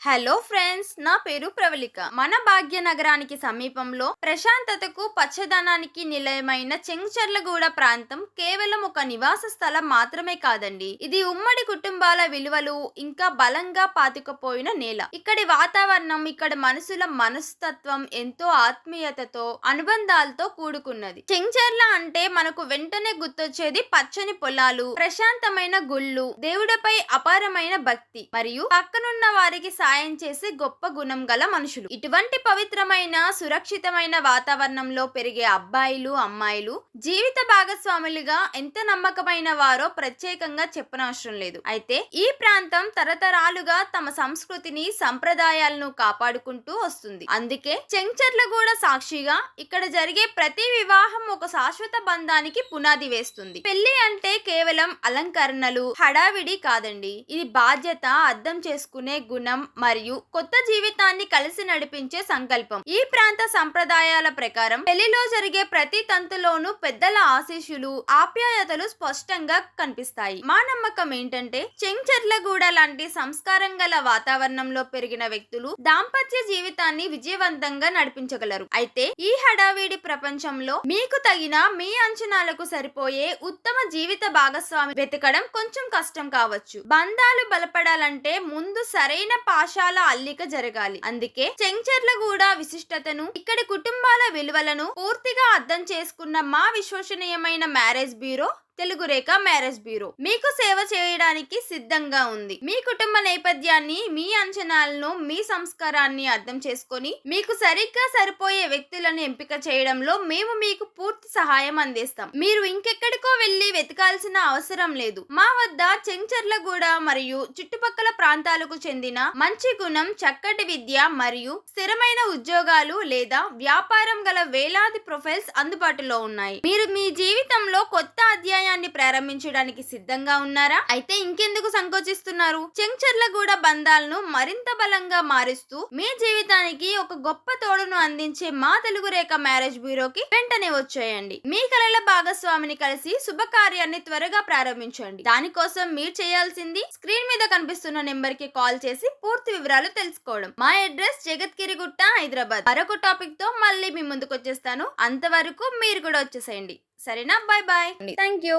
Hello friends, నా పేరు ప్రవళిక. మన భాగ్యనగరానికి సమీపంలో ప్రశాంతతకు పచ్చదనానికి నిలయమైన చెంచర్లగూడ ప్రాంతం కేవలం ఒక నివాస స్థలం మాత్రమే కాదండి. ఇది ఉమ్మడి కుటుంబాల విలువలు ఇంకా బలంగా పాతుకుపోయిన నేల. ఇక్కడి వాతావరణం, ఇక్కడ మనుషుల మనస్తత్వం ఎంతో ఆత్మీయతతో, అనుబంధాలతో కూడుకున్నది. చెంచర్ల అంటే మనకు వెంటనే గుర్తొచ్చేది పచ్చని పొలాలు, ప్రశాంతమైన గుళ్ళు, దేవుడిపై అపారమైన భక్తి మరియు పక్కనున్న వారికి సాయం చేసే గొప్ప గుణం గల మనుషులు. ఇటువంటి పవిత్రమైన సురక్షితమైన వాతావరణంలో పెరిగే అబ్బాయిలు అమ్మాయిలు జీవిత భాగస్వాములుగా ఎంత నమ్మకమైన వారో ప్రత్యేకంగా చెప్పనవసరం లేదు. అయితే ఈ ప్రాంతం తరతరాలుగా తమ సంస్కృతిని సంప్రదాయాలను కాపాడుకుంటూ వస్తుంది. అందుకే చెంచర్లగూడ సాక్షిగా ఇక్కడ జరిగే ప్రతి వివాహం ఒక శాశ్వత బంధానికి పునాది వేస్తుంది. పెళ్లి అంటే కేవలం అలంకరణలు, హడావిడి కాదండి. ఇది బాధ్యత, అర్థం చేసుకునే గుణం మరియు కొత్త జీవితాన్ని కలిసి నడిపించే సంకల్పం. ఈ ప్రాంత సంప్రదాయాల ప్రకారం పెళ్లిలో జరిగే ప్రతి తంతులోనూ పెద్దల ఆశీస్సులు, ఆప్యాయతలు స్పష్టంగా కనిపిస్తాయి. మా నమ్మకం ఏంటంటే చెంచర్లగూడ లాంటి సంస్కారం గల వాతావరణంలో పెరిగిన వ్యక్తులు దాంపత్య జీవితాన్ని విజయవంతంగా నడిపించగలరు. అయితే ఈ హడావిడి ప్రపంచంలో మీకు తగిన, మీ అంచనాలకు సరిపోయే ఉత్తమ జీవిత భాగస్వామి వెతకడం కొంచెం కష్టం కావచ్చు. బంధాలు బలపడాలంటే ముందు సరైన పాశాల అల్లిక జరగాలి. అందుకే చెంచర్లగూడ విశిష్టతను, ఇక్కడి కుటుంబాల విలువలను పూర్తిగా అర్థం చేసుకున్న మా విశ్వసనీయమైన మ్యారేజ్ బ్యూరో తెలుగు రేఖ మ్యారేజ్ బ్యూరో మీకు సేవ చేయడానికి సిద్ధంగా ఉంది. మీ కుటుంబ నేపథ్యాన్ని, మీ అంచనాలను, మీ సంస్కారాన్ని అర్థం చేసుకొని మీకు సరిగ్గా సరిపోయే వ్యక్తులను ఎంపిక చేయడంలో మేము మీకు పూర్తి సహాయం అందిస్తాం. మీరు ఇంకెక్కడికో వెళ్లి వెతకాల్సిన అవసరం లేదు. మా వద్ద చెంచర్లగూడ మరియు చుట్టుపక్కల ప్రాంతాలకు చెందిన మంచి గుణం, చక్కటి విద్య మరియు స్థిరమైన ఉద్యోగాలు లేదా వ్యాపారం గల వేలాది ప్రొఫైల్స్ అందుబాటులో ఉన్నాయి. మీరు మీ జీవితంలో కొత్త అధ్యాయాన్ని ప్రారంభించడానికి సిద్ధంగా ఉన్నారా? అయితే ఇంకెందుకు సంకోచిస్తున్నారు? చెంచర్లగూడ బంధాలను మరింత బలంగా మారుస్తూ మీ జీవితానికి ఒక గొప్ప తోడును అందించే మా తెలుగు రేఖ మ్యారేజ్ బ్యూరోకి వెంటనే వచ్చేయండి. మీ కలల భాగస్వామిని కలిసి శుభకార్యాన్ని త్వరగా ప్రారంభించండి. దానికోసం మీరు చేయాల్సింది స్క్రీన్ మీద కనిపిస్తున్న నెంబర్ కి కాల్ చేసి పూర్తి వివరాలు తెలుసుకోవడం. మా అడ్రస్ జగత్గిరిగుట్ట, హైదరాబాద్. మరొక టాపిక్ తో మళ్ళీ మీ ముందుకు వచ్చేస్తాను. అంతవరకు మీరు కూడా వచ్చేసేయండి. సరేనా? Bye bye. Thank you.